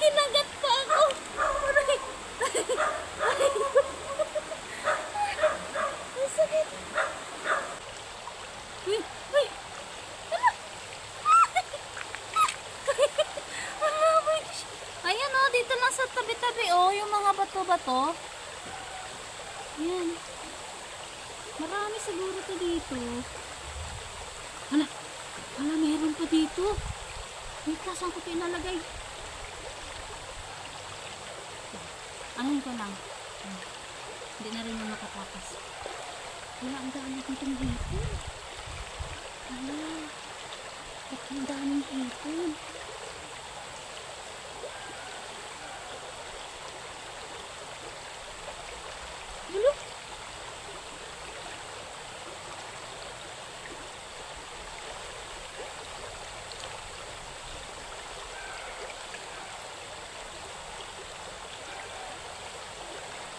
Kinagat pa ako. Aray. Aray ko. Ang sakit. Uy, uy. Ano? Ano, my gosh. Ayan o, dito lang sa tabi-tabi o, yung mga bato-bato. Ayan. Marami siguro to dito. Hala, hala, meron pa dito. Wait, saan ko ito inalagay? Ahin ko lang. Hindi na rin yung makatakas. Wala, ang dami ditong hipon. Hala, ang daming hipon. Hala.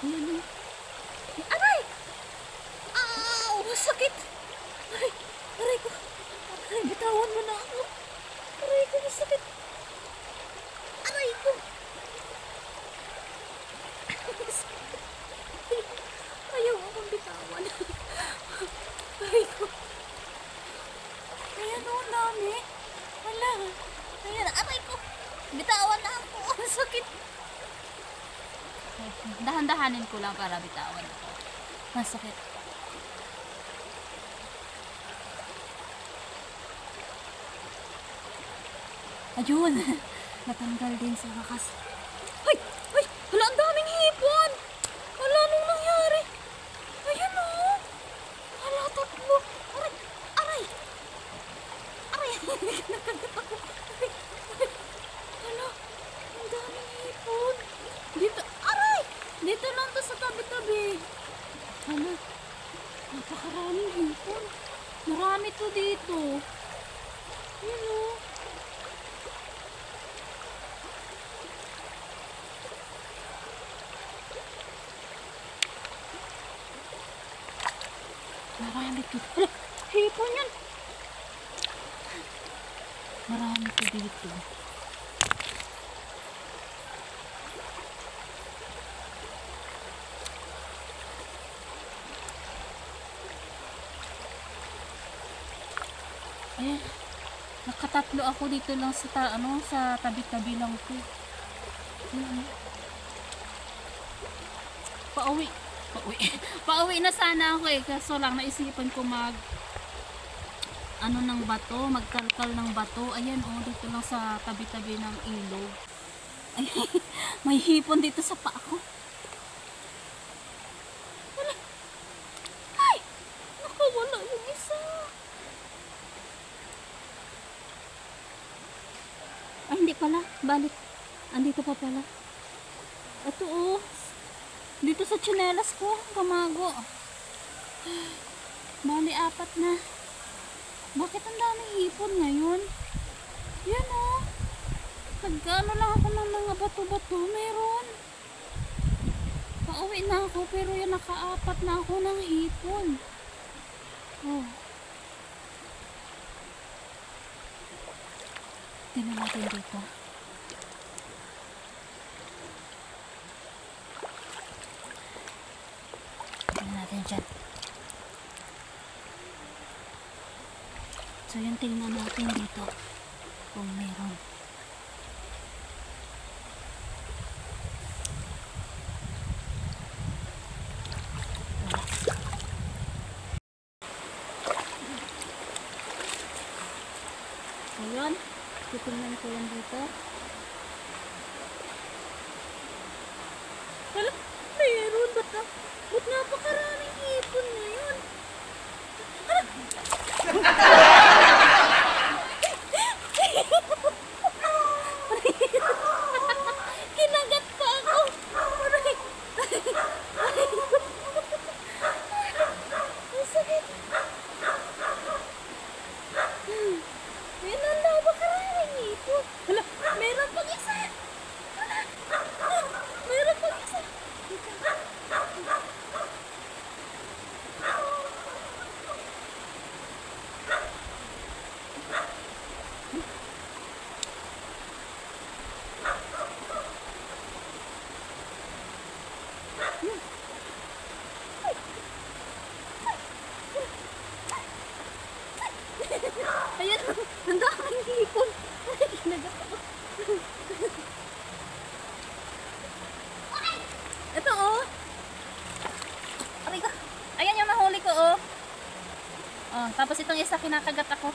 Ayan o. Aray! Masakit! Aray! Aray ko! Aray, bitawan mo na ako! Aray ko, masakit! Aray ko! Ayaw akong bitawan. Aray ko! Ayan o, dami! Wala! Ayan, aray ko! Bitawan na ako! Ang sakit! Dahan-dahanin ko lang para bitawan ako. Masakit. Ayun. Natanggal din sa wakas. Ay! Ay! Wala, ang daming hipon! Wala, nung nangyari? Ayan o! Wala, tatlo! Aray! Aray! Aray! Nakagat ako! Aray! Aray! Wala! Ang daming hipon! Dito! Aray! Dito lang to sa tabi-tabi. Hala! Napakaraming hipon. Marami to dito. Ayan o! Marami to. Hala! Hipon yan! Marami to dito. Ayan. Nakatatlo ako dito lang sa sa tabi-tabi lang ko. Ayan. Pauwi. Pauwi na sana ako eh. Kaso lang naisipan ko ng bato, magkalkal ng bato. Ayan oh, dito lang sa tabi-tabi ng ilog. Ay, may hipon dito sa paa ko. Wala. Ay! Nakawala yung isa. Ay, hindi pala. Balik. Andito pa pala. Ito oh. Dito sa tsinelas ko, kamago. Bali, 4 na. Bakit ang daming hipon ngayon? Yan o. Nagkano lang ako ng mga bato-bato. Meron. Pauwi na ako, pero yan naka-4 na ako ng hipon. Oh. Tingnan natin dito. Dyan. So yung tingnan natin dito kung meron. Wala. So yun, titingnan ko yan dito. Wala, meron. Ba't napakaraming hipon ngayon? Kinagat pa ako. Ang sakit. Ayan, ang napakaraming hipon. Hala, lang. Tapos itong isa kinakagat ako.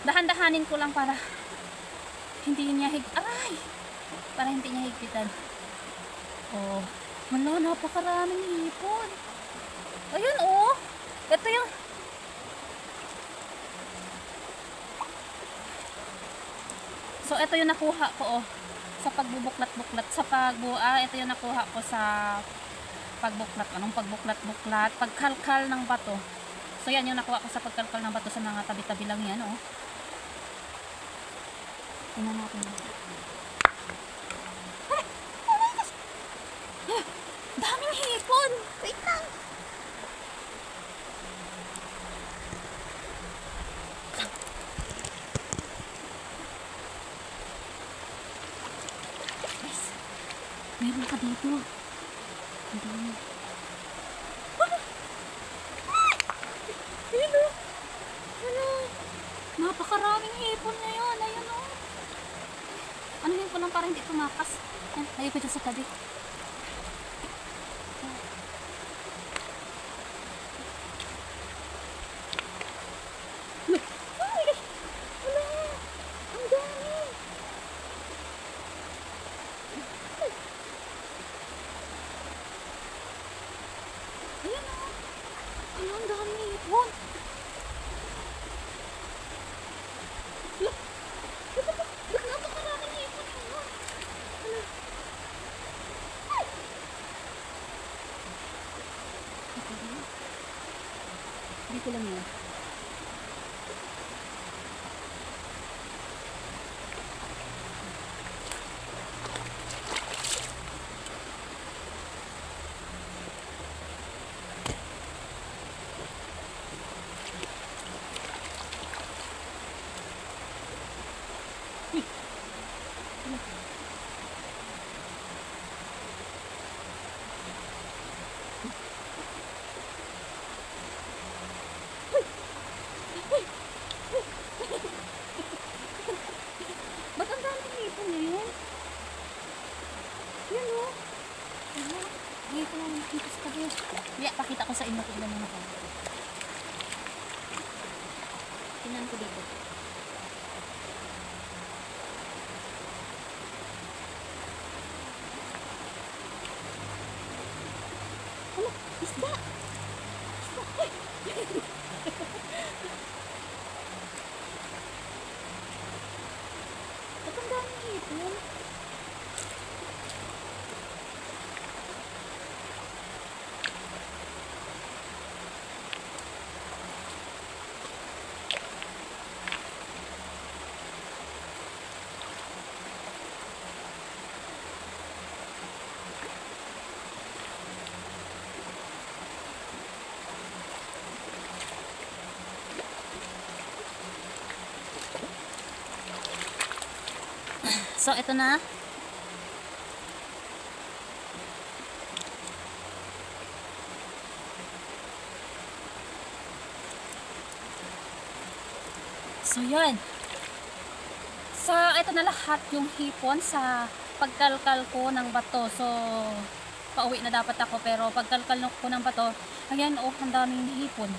Dahan-dahanin ko lang para hindi niya aray! Para hindi niya higpitan. Oh, wala, napakaraming hipon. Ayun oh. Ito yung So ito yung nakuha ko oh sa pagbubuklat-buklat sa ito yung nakuha ko sa pagbuklat. Anong pagbuklat-buklat? Pagkalkal ng bato. So yan yung nakuha ko sa pagkalkal ng bato sa mga tabi-tabi lang yan oh. Tingnan natin. Ay! Oh my gosh! Daming hipon! Wait lang! Guys, meron ka dito. Ang dami. Ayun o. Ano? Napakaraming hipon ngayon. Ayun o. Anuhin ko lang para hindi tumakas. Ayan, lagay ko dyan sa tabi. Look! Oh my gosh! Wala! Ang dami! Ayan o! Ano, ang dami hipon! Look! Look, napakaraming hipon yun! Ano? Dito lang yan. Ba't ang daming hipon ngayon? Yan o. Dito lang dito sa tabi. Yeah, pakita ko sa inyo kung gano'n ako. Tingnan ko dito. Ano? Isda! Isda! Ay! Ba't ang daming hipon? So, ito na. So, yun. So, ito na lahat yung hipon sa pagkalkal ko ng bato. So, pauwi na dapat ako. Pero pagkalkal ko ng bato, ayan, oh, ang daming hipon.